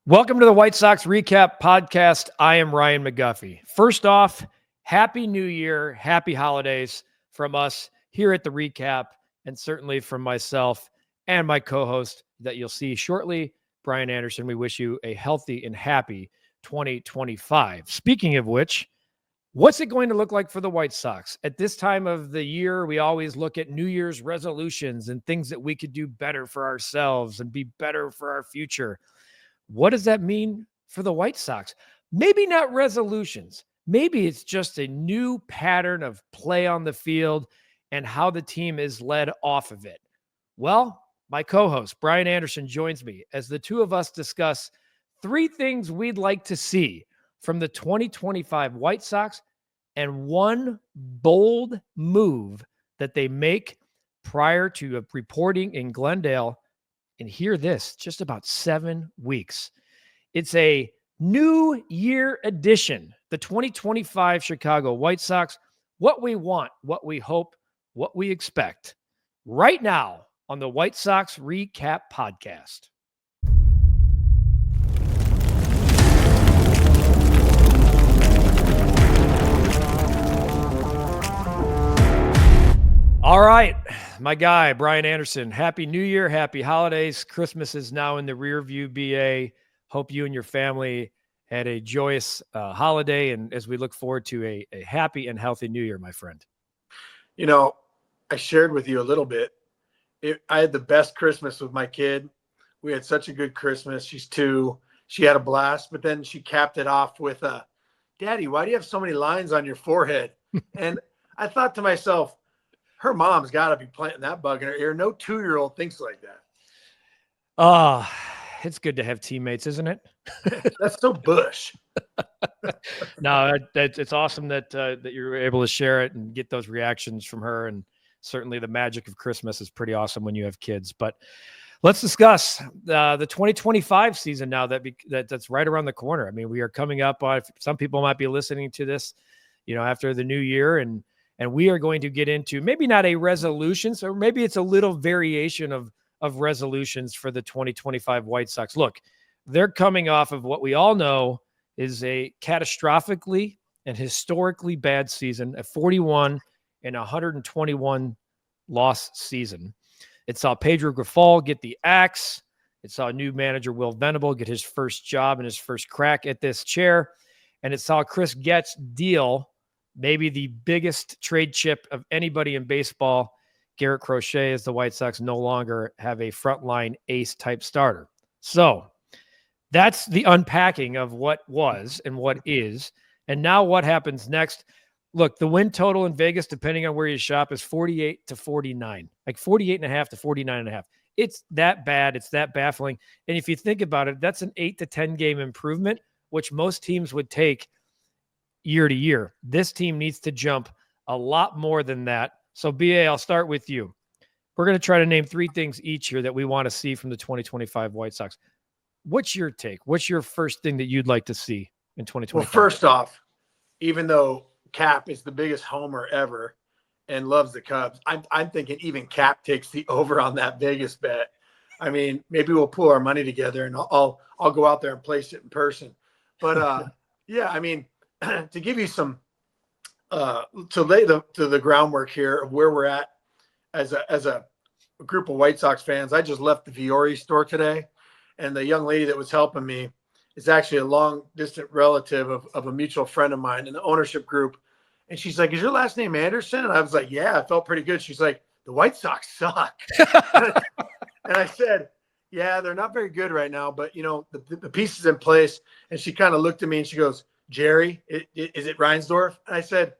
Welcome to the White Sox Recap Podcast. I am Ryan McGuffey. First off, Happy New Year, Happy Holidays from us here at the Recap, and certainly from myself and my co-host that you'll see shortly, Brian Anderson. We wish you a healthy and happy 2025. Speaking of which, what's it going to look like for the White Sox? At this time of the year, we always look at New Year's resolutions and things that we could do better for ourselves and be better for our future. What does that mean for the White Sox? Maybe not resolutions. Maybe it's just a new pattern of play on the field and how the team is led off of it. Well, my co-host, Brian Anderson, joins me as the two of us discuss three things we'd like to see from the 2025 White Sox and one bold move that they make prior to reporting in Glendale. And hear this, just about 7 weeks. It's a new year edition, the 2025 Chicago White Sox. What we want, what we hope, what we expect. Right now on the White Sox Recap Podcast. All right, my guy, Brian Anderson, Happy New Year, Happy Holidays. Christmas is now in the rear view, BA. Hope you and your family had a joyous holiday, and as we look forward to a happy and healthy New Year, my friend. You know, I shared with you a little bit. I had the best Christmas with my kid. We had such a good Christmas. She's 2. She had a blast, but then she capped it off with, Daddy, why do you have so many lines on your forehead? And I thought to myself, her mom's got to be planting that bug in her ear. No 2-year-old thinks like that. It's good to have teammates, isn't it? That's so Bush. No, it's awesome that you're able to share it and get those reactions from her. And certainly the magic of Christmas is pretty awesome when you have kids. But let's discuss the 2025 season now that's right around the corner. I mean, we are coming up on, some people might be listening to this, after the new year, and we are going to get into maybe not a resolution, so maybe it's a little variation of resolutions for the 2025 White Sox. Look, they're coming off of what we all know is a catastrophically and historically bad season, a 41 and 121 loss season. It saw Pedro Grifol get the axe. It saw new manager Will Venable get his first job and his first crack at this chair. And it saw Chris Getz deal maybe the biggest trade chip of anybody in baseball, Garrett Crochet, as the White Sox no longer have a frontline ace type starter. So that's the unpacking of what was and what is. And now what happens next? Look, the win total in Vegas, depending on where you shop, is 48 to 49, like 48.5 to 49.5. It's that bad. It's that baffling. And if you think about it, that's an 8 to 10 game improvement, which most teams would take year to year. This team needs to jump a lot more than that. So, BA, I'll start with you. We're going to try to name 3 things each here that we want to see from the 2025 White Sox. What's your take? What's your first thing that you'd like to see in 2025? Well, first off, even though Cap is the biggest homer ever and loves the Cubs, I'm thinking even Cap takes the over on that Vegas bet. I mean, maybe we'll pull our money together and I'll go out there and place it in person. But yeah, I mean, to give you some to lay the groundwork here of where we're at as a group of White Sox fans. I just left the Fiore store today, and the young lady that was helping me is actually a long distant relative of a mutual friend of mine in the ownership group. And she's like, "Is your last name Anderson?" And I was like, "Yeah." I felt pretty good. She's like, "The White Sox suck." And I said, "Yeah, they're not very good right now, but the pieces in place." And she kind of looked at me and she goes, "Jerry, is it Reinsdorf?" And I said,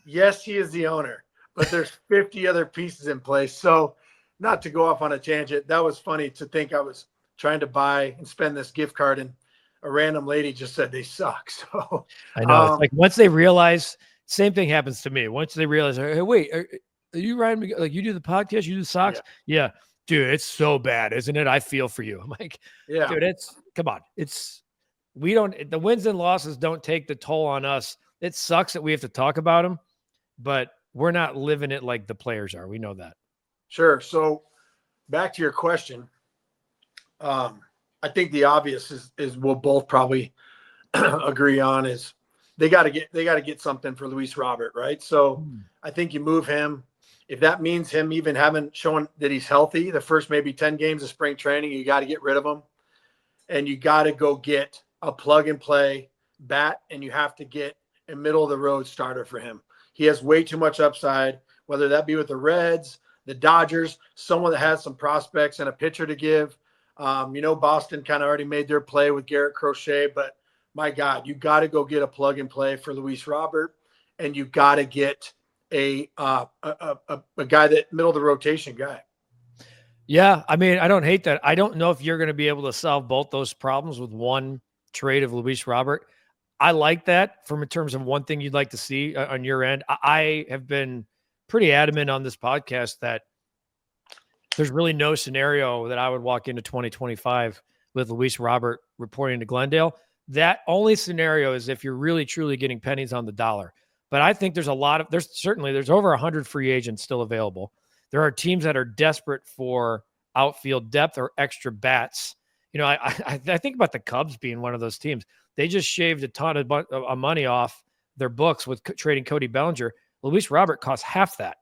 "Yes, he is the owner, but there's 50 other pieces in place." So not to go off on a tangent, that was funny to think I was trying to buy and spend this gift card and a random lady just said they suck. So I know. It's like once they realize, same thing happens to me. Once they realize, hey, wait, are you Ryan? Like, you do the podcast, you do the Sox? Yeah. Dude, it's so bad, isn't it? I feel for you. I'm like, yeah, dude, come on. The wins and losses don't take the toll on us. It sucks that we have to talk about them, but we're not living it like the players are. We know that. Sure. So back to your question. I think the obvious is we'll both probably agree on is they got to get something for Luis Robert, right? So I think you move him. If that means him even haven't shown that he's healthy, the first maybe 10 games of spring training, you got to get rid of him. And you got to go get a plug and play bat, and you have to get a middle of the road starter for him. He has way too much upside, whether that be with the Reds, the Dodgers, someone that has some prospects and a pitcher to give. Boston kind of already made their play with Garrett Crochet, but my God, you got to go get a plug and play for Luis Robert, and you got to get a guy that middle of the rotation guy. Yeah, I mean, I don't hate that. I don't know if you're going to be able to solve both those problems with one trade of Luis Robert. I like that in terms of one thing you'd like to see on your end. I have been pretty adamant on this podcast that there's really no scenario that I would walk into 2025 with Luis Robert reporting to Glendale. That only scenario is if you're really, truly getting pennies on the dollar. But I think there's there's over 100 free agents still available. There are teams that are desperate for outfield depth or extra bats. I think about the Cubs being one of those teams. They just shaved a ton of money off their books with trading Cody Bellinger. Luis Robert costs half that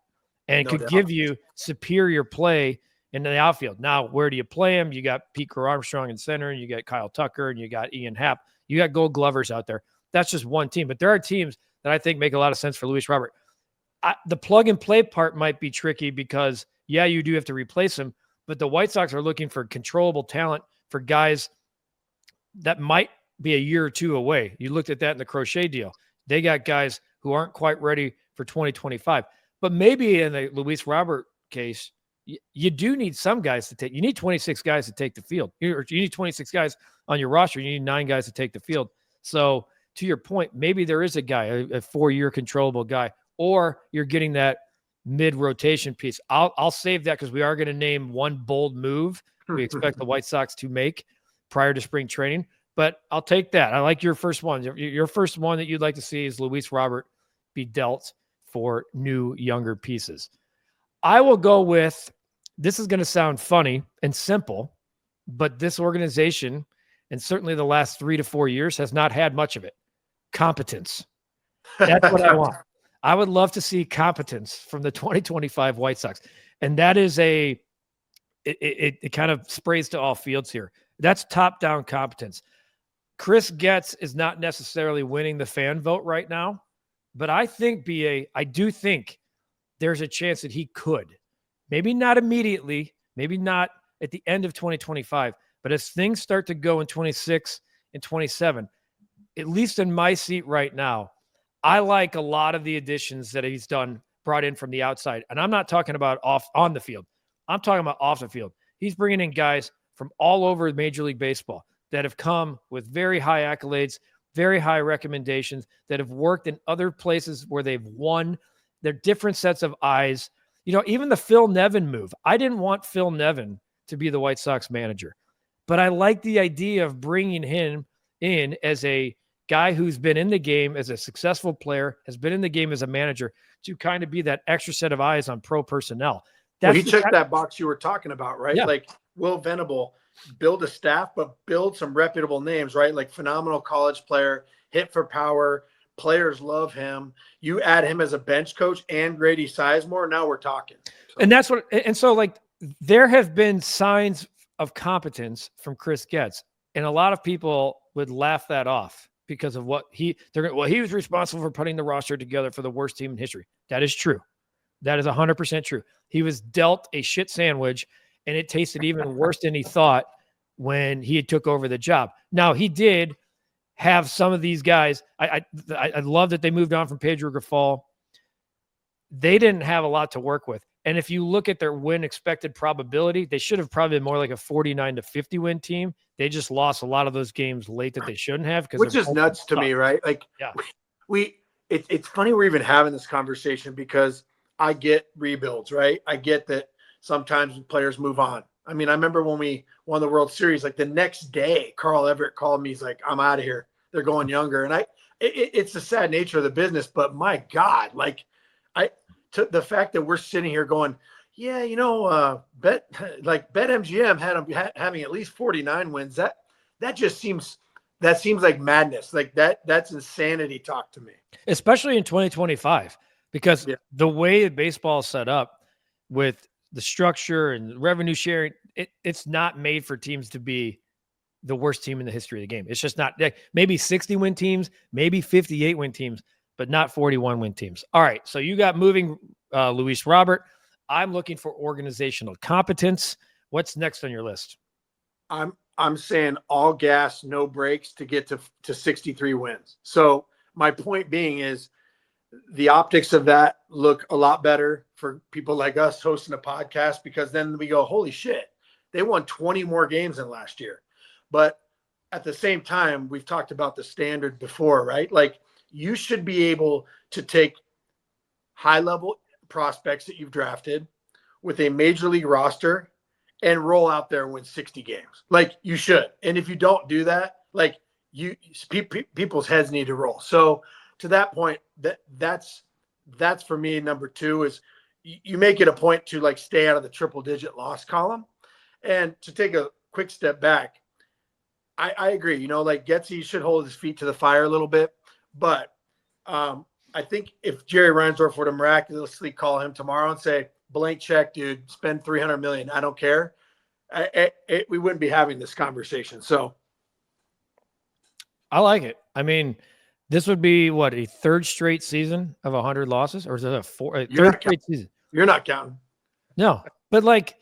and could give you superior play in the outfield. Now, where do you play him? You got Pete Crow Armstrong in center, and you got Kyle Tucker, and you got Ian Happ. You got Gold Glovers out there. That's just one team. But there are teams that I think make a lot of sense for Luis Robert. The plug and play part might be tricky because, yeah, you do have to replace him, but the White Sox are looking for controllable talent for guys that might be a year or two away. You looked at that in the Crochet deal. They got guys who aren't quite ready for 2025. But maybe in the Luis Robert case, you do need some guys to take. You need 26 guys to take the field. You need 26 guys on your roster. You need 9 guys to take the field. So to your point, maybe there is a guy, a 4-year controllable guy, or you're getting that mid-rotation piece. I'll save that because we are going to name one bold move we expect the White Sox to make prior to spring training. But I'll take that. I like your first one. Your first one that you'd like to see is Luis Robert be dealt for new, younger pieces. I will go with, this is going to sound funny and simple, but this organization, and certainly the last 3 to 4 years, has not had much of it. Competence. That's what I want. I would love to see competence from the 2025 White Sox. And that is it kind of sprays to all fields here. That's top-down competence. Chris Getz is not necessarily winning the fan vote right now, but I do think there's a chance that he could. Maybe not immediately, maybe not at the end of 2025, but as things start to go in 26 and 27, at least in my seat right now, I like a lot of the additions that he's brought in from the outside. And I'm not talking about on the field. I'm talking about off the field. He's bringing in guys from all over Major League Baseball that have come with very high accolades, very high recommendations, that have worked in other places where they've won. They're different sets of eyes. Even the Phil Nevin move. I didn't want Phil Nevin to be the White Sox manager, but I like the idea of bringing him in as a guy who's been in the game as a successful player, has been in the game as a manager, to kind of be that extra set of eyes on pro personnel. He checked that box you were talking about, right? Yeah. Like Will Venable, build a staff, but build some reputable names, right? Like phenomenal college player, hit for power, players love him. You add him as a bench coach and Grady Sizemore, now we're talking. So there have been signs of competence from Chris Getz, and a lot of people would laugh that off because of he was responsible for putting the roster together for the worst team in history. That is true. That is 100% true. He was dealt a shit sandwich, and it tasted even worse than he thought when he took over the job. Now, he did have some of these guys. I love that they moved on from Pedro Grifol. They didn't have a lot to work with. And if you look at their win expected probability, they should have probably been more like a 49-50 win team. They just lost a lot of those games late that they shouldn't have. Which is nuts to me, right? Like, yeah. It's funny we're even having this conversation because I get rebuilds, right? I get that sometimes players move on. I mean, I remember when we won the World Series, like the next day, Carl Everett called me. He's like, I'm out of here. They're going younger. And it's the sad nature of the business, but my God, the fact that we're sitting here going, yeah, BetMGM had them having at least 49 wins. That that seems like madness. Like that's insanity talk to me. Especially in 2025, because the way baseball is set up with the structure and revenue sharing, it's not made for teams to be the worst team in the history of the game. It's just not. Maybe 60-win teams, maybe 58-win teams, but not 41-win teams. All right, so you got moving Luis Robert. I'm looking for organizational competence. What's next on your list? I'm saying all gas, no brakes to get to 63 wins. So my point being is the optics of that look a lot better for people like us hosting a podcast, because then we go, holy shit, they won 20 more games than last year. But at the same time, we've talked about the standard before, right? Like, you should be able to take high-level prospects that you've drafted with a major league roster and roll out there and win 60 games. Like, you should. And if you don't do that, like, people's heads need to roll. So to that point, that's for me, number 2 is you make it a point to, like, stay out of the triple-digit loss column. And to take a quick step back, I agree. You know, like, Getsy should hold his feet to the fire a little bit. But I think if Jerry Reinsdorf were to miraculously call him tomorrow and say, blank check, dude, spend $300 million, I don't care, we wouldn't be having this conversation. So I like it. I mean, this would be what, a third straight season of 100 losses, or is it a third straight season? You're not counting. No, but like,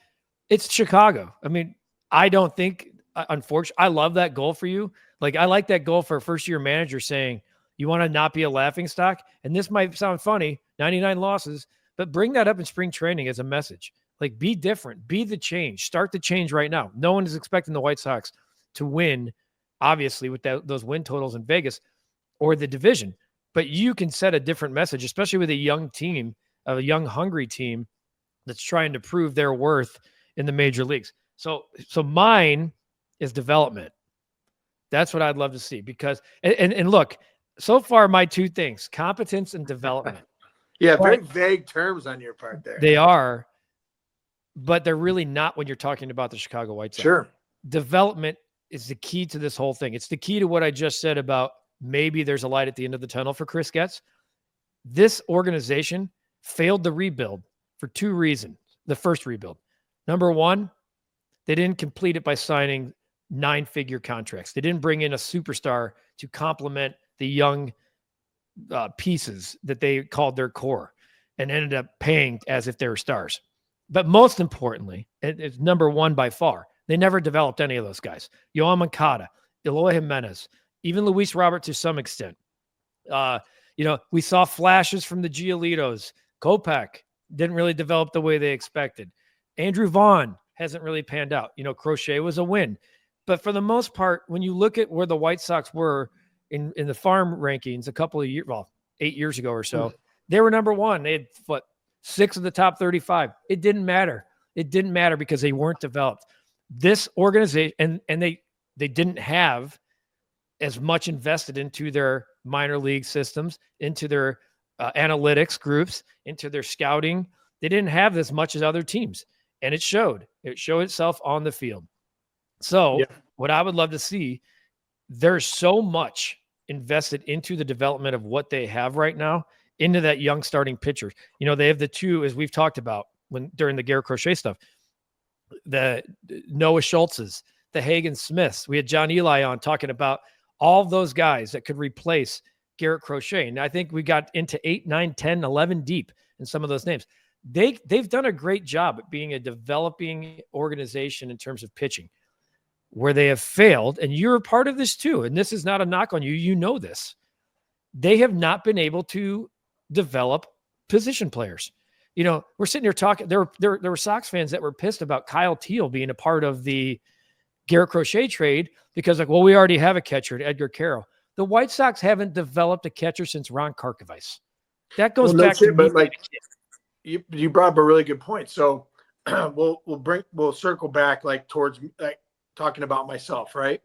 it's Chicago. I mean, I don't think, unfortunately, I love that goal for you. Like, I like that goal for a first-year manager saying, you want to not be a laughingstock? And this might sound funny, 99 losses, but bring that up in spring training as a message. Like, be different. Be the change. Start the change right now. No one is expecting the White Sox to win, obviously, with those win totals in Vegas or the division. But you can set a different message, especially with a young team, a young, hungry team that's trying to prove their worth in the major leagues. So mine is development. That's what I'd love to see, because, and look, so far, my 2 things, competence and development. Yeah, very vague terms on your part there. They are, but they're really not when you're talking about the Chicago White Sox. Sure. Development is the key to this whole thing. It's the key to what I just said about maybe there's a light at the end of the tunnel for Chris Getz. This organization failed the rebuild for 2 reasons. The first rebuild. Number 1, they didn't complete it by signing 9-figure contracts. They didn't bring in a superstar to complement the young pieces that they called their core and ended up paying as if they were stars. But most importantly, it's number 1 by far, they never developed any of those guys. Yoan Moncada, Eloy Jimenez, even Luis Robert to some extent. We saw flashes from the Giolitos. Kopech didn't really develop the way they expected. Andrew Vaughn hasn't really panned out. Crochet was a win. But for the most part, when you look at where the White Sox were in the farm rankings a couple of years, 8 years ago or so, they were number 1. They had 6 of the top 35. It didn't matter. It didn't matter because they weren't developed. This organization, and they didn't have as much invested into their minor league systems, into their analytics groups, into their scouting. They didn't have as much as other teams, and it showed. It showed itself on the field. So what I would love to see, there's so much invested into the development of what they have right now, into that young starting pitcher. They have the 2, as we've talked about during the Garrett Crochet stuff, the Noah Schultzes, the Hagen Smiths. We had John Eli on talking about all those guys that could replace Garrett Crochet. And I think we got into 8, 9, 10, 11 deep in some of those names. They've done a great job at being a developing organization in terms of pitching. Where they have failed, and you're a part of this too, and this is not a knock on you, you know this, they have not been able to develop position players. We're sitting here talking, there were Sox fans that were pissed about Kyle Teal being a part of the Garrett Crochet trade because, we already have a catcher at Edgar Carroll. The White Sox haven't developed a catcher since Ron Karkovice. That goes back to but you brought up a really good point. So we'll circle back towards talking about myself, right?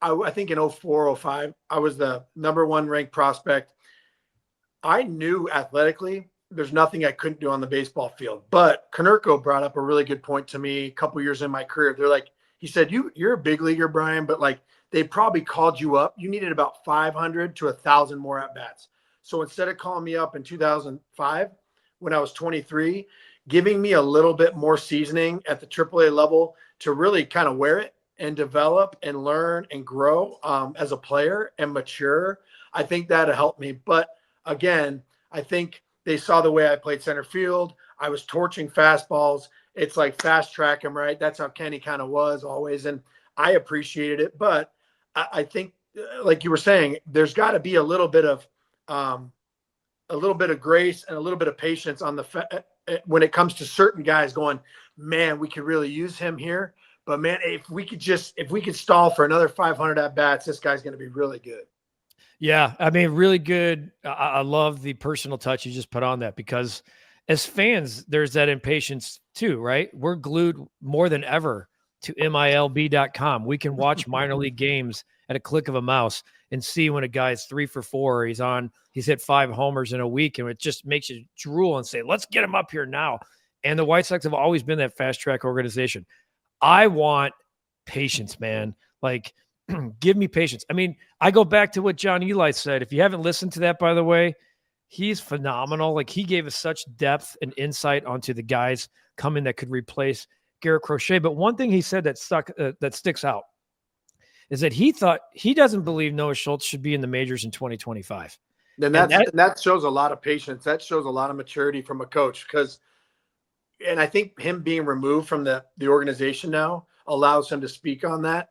I think in 04, 05, I was the number 1 ranked prospect. I knew athletically there's nothing I couldn't do on the baseball field. But Konerko brought up a really good point to me a couple years in my career. They're like, He said, you're a big leaguer, Brian, but like they probably called you up. You needed about 500 to 1,000 more at bats. So instead of calling me up in 2005, when I was 23, giving me a little bit more seasoning at the AAA level to really kind of wear it and develop and learn and grow as a player and mature, I think that'll help me. But again, I think they saw the way I played center field. I was torching fastballs. It's like fast track him, right? That's how Kenny kind of was always. And I appreciated it. But I think, like you were saying, there's got to be a little bit of grace and a little bit of patience on when it comes to certain guys going, man, we could really use him here. But man, if we could stall for another 500 at bats, this guy's going to be really good. Yeah. I mean, really good. I love the personal touch you just put on that, because as fans, there's that impatience too, right? We're glued more than ever to MILB.com. We can watch minor league games at a click of a mouse and see when a guy's 3 for 4, he's hit 5 homers in a week, and it just makes you drool and say, let's get him up here now. And the White Sox have always been that fast track organization. I want patience, man. Like, give me patience. I mean, I go back to what John Eli said. If you haven't listened to that, by the way, he's phenomenal. Like, he gave us such depth and insight onto the guys coming that could replace Garrett Crochet. But one thing he said that sticks out is that he doesn't believe Noah Schultz should be in the majors in 2025. And that shows a lot of patience. That shows a lot of maturity from a coach, and I think him being removed from the organization now allows him to speak on that.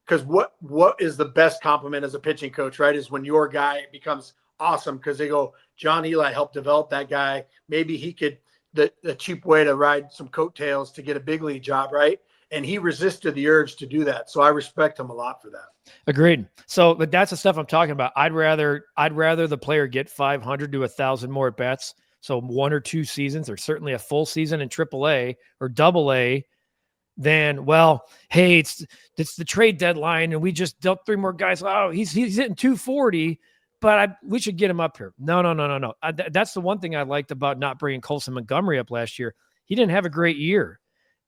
Because what is the best compliment as a pitching coach, right, is when your guy becomes awesome, because they go, John Eli helped develop that guy. Maybe he could the cheap way to ride some coattails to get a big league job, right? And he resisted the urge to do that. So I respect him a lot for that. Agreed. So, but that's the stuff I'm talking about. I'd rather the player get 500 to 1,000 more at bats. So 1 or 2 seasons, or certainly a full season in AAA or AA, than, well, hey, it's the trade deadline and we just dealt 3 more guys. Oh, he's hitting 240, but we should get him up here. No. That's the one thing I liked about not bringing Colson Montgomery up last year. He didn't have a great year.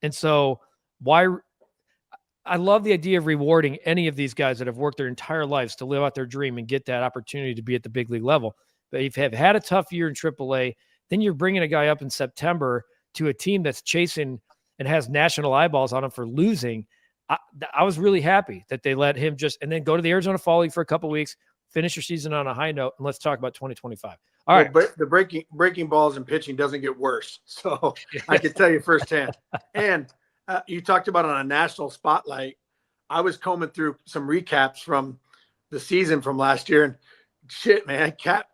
And so I love the idea of rewarding any of these guys that have worked their entire lives to live out their dream and get that opportunity to be at the big league level. But if you have had a tough year in AAA, then you're bringing a guy up in September to a team that's chasing and has national eyeballs on him for losing. I was really happy that they let him and then go to the Arizona Fall League for a couple of weeks, finish your season on a high note, and let's talk about 2025. All right. But the breaking balls and pitching doesn't get worse. So I can tell you firsthand. And you talked about on a national spotlight. I was combing through some recaps from the season from last year, and shit, man, Cap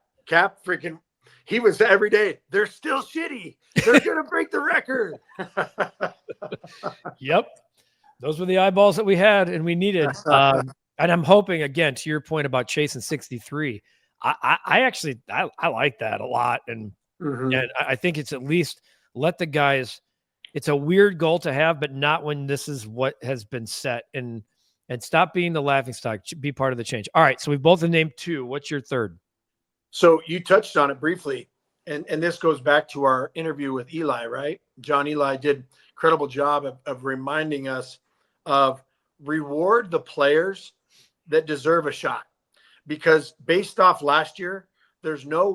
freaking, he was every day. They're still shitty. They're going to break the record. Yep. Those were the eyeballs that we had and we needed. And I'm hoping, again, to your point about chasing 63, I actually like that a lot. And, and I think it's at least let the guys, it's a weird goal to have, but not when this is what has been set, and stop being the laughingstock, be part of the change. All right. So we've both named 2. What's your third? So you touched on it briefly, and this goes back to our interview with Eli, right? John Eli did incredible job of reminding us of reward the players that deserve a shot, because based off last year, there's no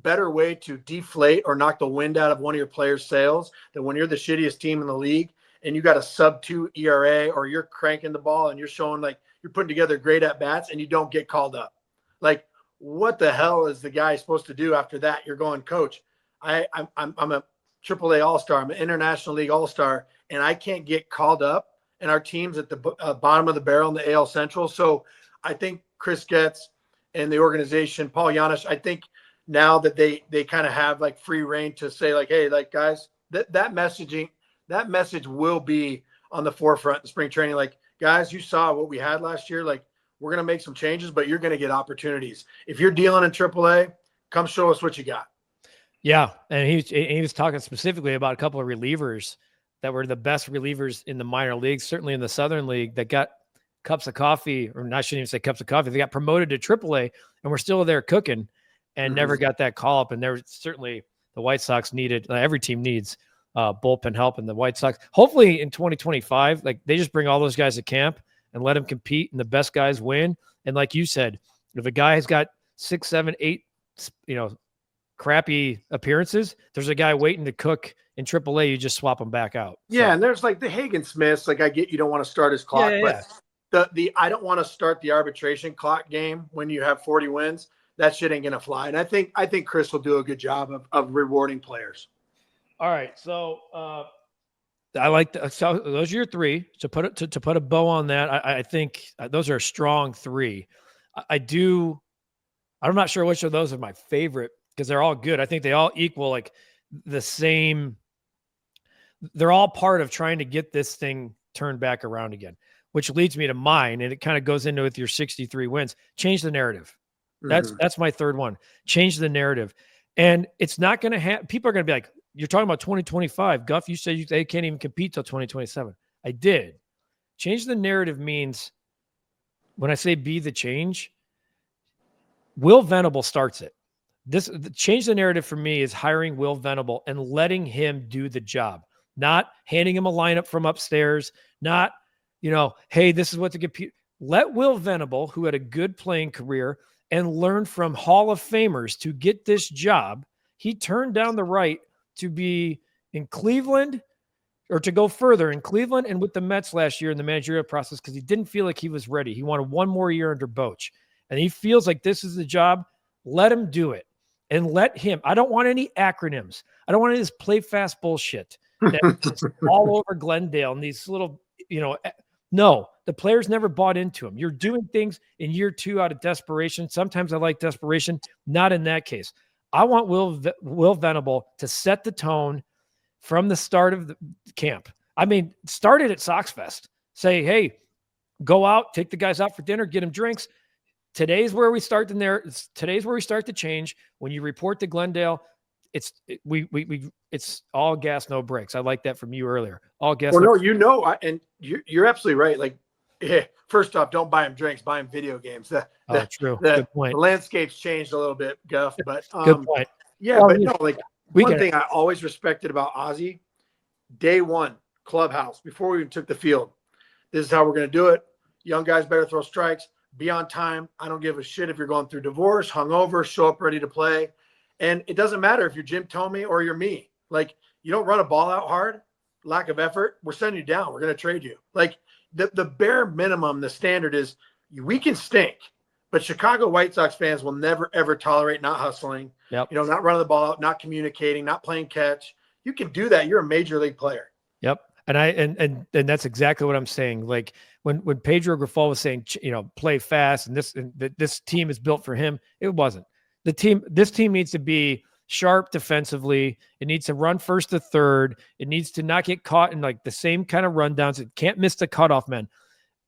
better way to deflate or knock the wind out of one of your players' sails than when you're the shittiest team in the league and you got a sub-2 ERA, or you're cranking the ball and you're showing like you're putting together great at bats and you don't get called up. Like, what the hell is the guy supposed to do after that? You're going, coach, I'm a AAA All-Star. I'm an International League All-Star, and I can't get called up, and our team's at the bottom of the barrel in the AL Central. So I think Chris Getz and the organization, Paul Janisch, I think now that they kind of have like free reign to say like, hey, like guys, that message will be on the forefront in spring training. Like, guys, you saw what we had last year. Like, we're going to make some changes, but you're going to get opportunities. If you're dealing in AAA, come show us what you got. Yeah. And he was talking specifically about a couple of relievers that were the best relievers in the minor leagues, certainly in the Southern League, that got cups of coffee, or I shouldn't even say cups of coffee. They got promoted to AAA and were still there cooking and never got that call up. And there was certainly the White Sox needed, every team needs bullpen help in the White Sox. Hopefully in 2025, like they just bring all those guys to camp and let them compete, and the best guys win. And like you said, if a guy has got 6, 7, 8, crappy appearances, there's a guy waiting to cook in AAA. You just swap him back out. Yeah, and there's like the Hagen Smiths. Like I get you don't want to start his clock, but the I don't want to start the arbitration clock game when you have 40 wins. That shit ain't gonna fly. And I think Chris will do a good job of rewarding players. All right, so I like so those are your three. To put a bow on that, I think those are a strong three. I'm not sure which of those are my favorite because they're all good. I think they all equal like the same. They're all part of trying to get this thing turned back around again, which leads me to mine, and it kind of goes into with your 63 wins. Change the narrative. That's my third one. Change the narrative, and it's not going to have. People are going to be like, "You're talking about 2025, Guff. You said they can't even compete till 2027." I did. Change the narrative means when I say be the change, Will Venable starts it. Change the narrative for me is hiring Will Venable and letting him do the job, not handing him a lineup from upstairs, not, hey, this is what to compete. Let Will Venable, who had a good playing career and learn from Hall of Famers to get this job. He turned down the right to be in Cleveland or to go further in Cleveland and with the Mets last year in the managerial process because he didn't feel like he was ready. He wanted one more year under Boch. And he feels like this is the job. Let him do it. And let him. I don't want any acronyms. I don't want any of this play fast bullshit that's all over Glendale and these little, no, the players never bought into him. You're doing things in year 2 out of desperation. Sometimes I like desperation. Not in that case. I want Will Venable to set the tone from the start of the camp. I mean, start it at Sox Fest. Say, hey, go out, take the guys out for dinner, get them drinks. Today's where we start Today's where we start to change. When you report to Glendale, it's all gas, no brakes. I like that from you earlier. All gas. Well, no, and you're absolutely right. Like, first off, don't buy them drinks, buy them video games. True. Good point. The landscape's changed a little bit, Guff. But good point. Yeah, well, but no, like one thing I always respected about Ozzy, day one, clubhouse, before we even took the field. This is how we're going to do it. Young guys better throw strikes. Be on time. I don't give a shit if you're going through divorce, hungover, show up ready to play. And it doesn't matter if you're Jim Thome or you're me. Like, you don't run a ball out hard, lack of effort, we're sending you down. We're going to trade you. Like, the bare minimum, the standard is we can stink, but Chicago White Sox fans will never, ever tolerate not hustling, not running the ball out, not communicating, not playing catch. You can do that. You're a major league player. Yep. And that's exactly what I'm saying. Like when Pedro Grifol was saying, play fast and this team is built for him. It wasn't. This team needs to be sharp defensively. It needs to run first to third. It needs to not get caught in like the same kind of rundowns. It can't miss the cutoff men.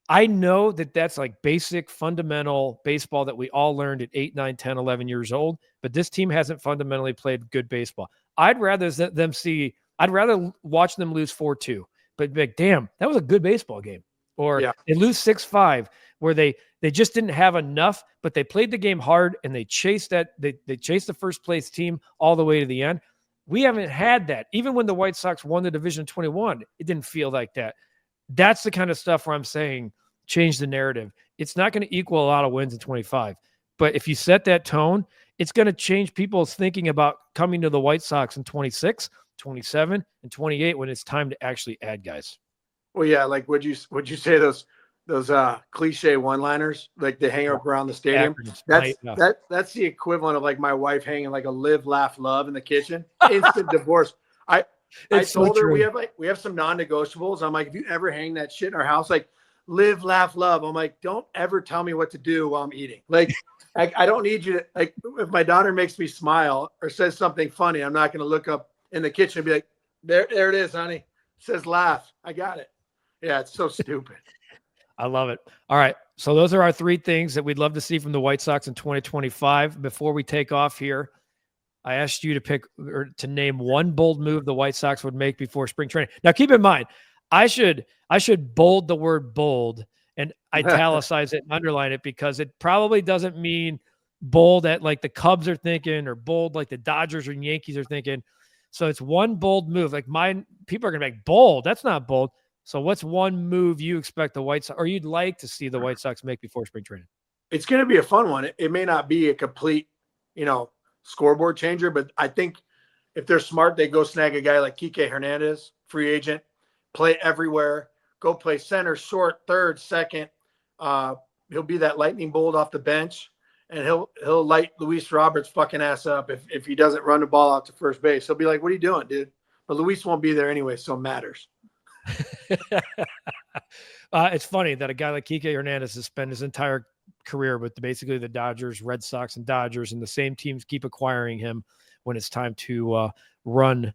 I know that's like basic fundamental baseball that we all learned at 8, 9, 10, 11 years old, but this team hasn't fundamentally played good baseball. I'd rather watch them lose 4-2, but be like, damn, that was a good baseball game. Or they lose 6-5 where they just didn't have enough, but they played the game hard and they chased they chased the first place team all the way to the end. We haven't had that. Even when the White Sox won the division 21, it didn't feel like that. That's the kind of stuff where I'm saying change the narrative. It's not going to equal a lot of wins in 25, but if you set that tone, it's going to change people's thinking about coming to the White Sox in 26, 27, and 28 when it's time to actually add guys. Well, yeah, like would you say those cliche one-liners, like they hang up around the stadium? That's the equivalent of like my wife hanging like a live, laugh, love in the kitchen. Instant divorce. I told her we have some non-negotiables. I'm like, if you ever hang that shit in our house, like live, laugh, love. I'm like, don't ever tell me what to do while I'm eating. Like, I don't need you to, like, if my daughter makes me smile or says something funny, I'm not going to look up in the kitchen and be like, there it is, honey. It says laugh. I got it. Yeah, it's so stupid. I love it. All right. So those are our three things that we'd love to see from the White Sox in 2025. Before we take off here, I asked you to pick or to name one bold move the White Sox would make before spring training. Now, keep in mind, I should bold the word bold and italicize it and underline it because it probably doesn't mean bold at like the Cubs are thinking or bold like the Dodgers or Yankees are thinking. So it's one bold move. Like people are going to make bold. That's not bold. So what's one move you expect the White Sox, or you'd like to see the White Sox make before spring training? It's going to be a fun one. It may not be a complete, scoreboard changer, but I think if they're smart, they go snag a guy like Kike Hernandez, free agent, play everywhere, go play center, short, third, second. He'll be that lightning bolt off the bench, and he'll light Luis Roberts' fucking ass up if he doesn't run the ball out to first base. He'll be like, "What are you doing, dude?" But Luis won't be there anyway, so it matters. It's funny that a guy like Kike Hernandez has spent his entire career with basically the Dodgers, Red Sox, and Dodgers, and the same teams keep acquiring him when it's time to run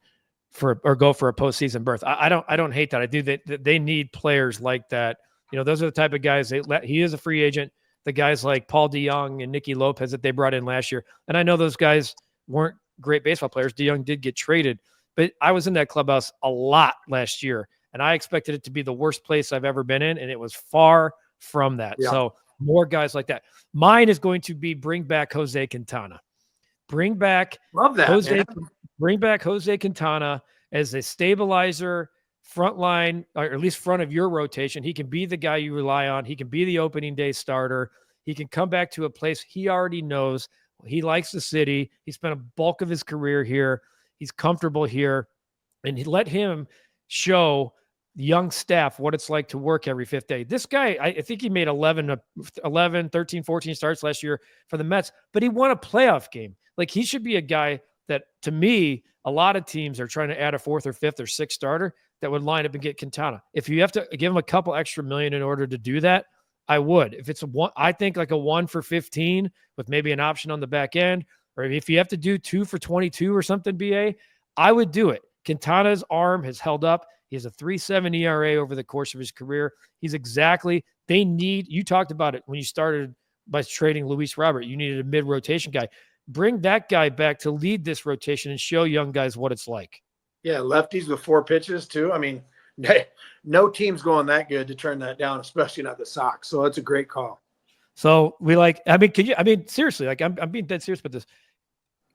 for or go for a postseason berth. I don't hate that. I do that. They need players like that. Those are the type of guys he is a free agent. The guys like Paul DeYoung and Nicky Lopez that they brought in last year. And I know those guys weren't great baseball players. DeYoung did get traded, but I was in that clubhouse a lot last year, and I expected it to be the worst place I've ever been in, and it was far from that. Yeah. So more guys like that. Mine is going to be bring back Jose Quintana. Bring back Jose Quintana as a stabilizer, front line, or at least front of your rotation. He can be the guy you rely on. He can be the opening day starter. He can come back to a place he already knows. He likes the city. He spent a bulk of his career here. He's comfortable here. And let him show the young staff what it's like to work every fifth day. This guy, I think he made 11, 13, 14 starts last year for the Mets, but he won a playoff game. Like, he should be a guy that, to me, a lot of teams are trying to add a fourth or fifth or sixth starter that would line up and get Quintana. If you have to give him a couple extra million in order to do that, I would. If it's I think like a 1 for 15 with maybe an option on the back end, or if you have to do 2 for 22 or something, BA, I would do it. Quintana's arm has held up. He has a 3.7 ERA over the course of his career. You talked about it when you started by trading Luis Robert. You needed a mid-rotation guy. Bring that guy back to lead this rotation and show young guys what it's like. Yeah, lefties with 4 pitches too. I mean, no team's going that good to turn that down, especially not the Sox. So it's a great call. So seriously, like I'm being dead serious about this.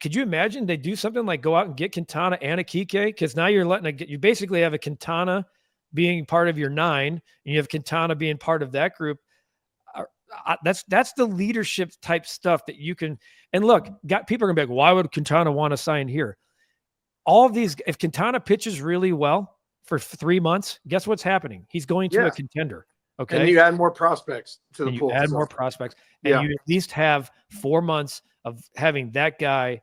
Could you imagine they do something like go out and get Quintana and a Kike? Because now you basically have a Quintana being part of your 9, and you have Quintana being part of that group. That's the leadership type stuff that you can. And look, people are gonna be like, why would Quintana want to sign here? All of these, if Quintana pitches really well for 3 months, guess what's happening? He's going to a contender. Okay. And you add more prospects to the pool. You add more prospects. And you at least have 4 months of having that guy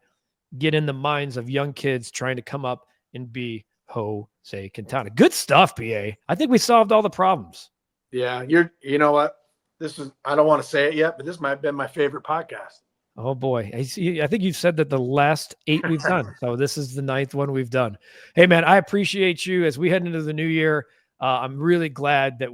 get in the minds of young kids trying to come up and be Jose Quintana. Good stuff, PA. I think we solved all the problems. Yeah. You know what? I don't want to say it yet, but this might have been my favorite podcast. Oh boy. I think you've said that the last 8 we've done. So this is the 9th one we've done. Hey man, I appreciate you as we head into the new year. I'm really glad that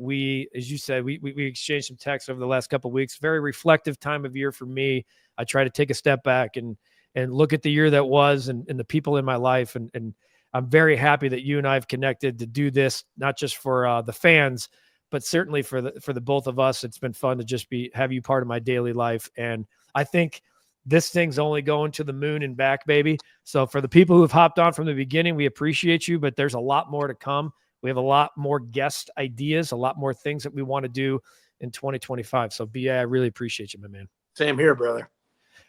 as you said, we exchanged some texts over the last couple of weeks. Very reflective time of year for me. I try to take a step back and look at the year that was and the people in my life. And I'm very happy that you and I have connected to do this, not just for the fans, but certainly for the both of us. It's been fun to just have you part of my daily life. And I think this thing's only going to the moon and back, baby. So for the people who have hopped on from the beginning, we appreciate you, but there's a lot more to come. We have a lot more guest ideas, a lot more things that we want to do in 2025. So BA, I really appreciate you, my man. Same here, brother.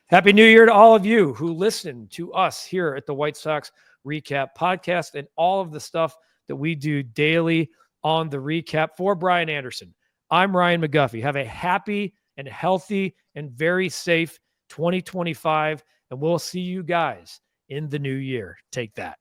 Happy New Year to all of you who listen to us here at the White Sox Recap Podcast and all of the stuff that we do daily on the recap. For Brian Anderson, I'm Ryan McGuffey. Have a happy and healthy and very safe 2025, and we'll see you guys in the new year. Take that.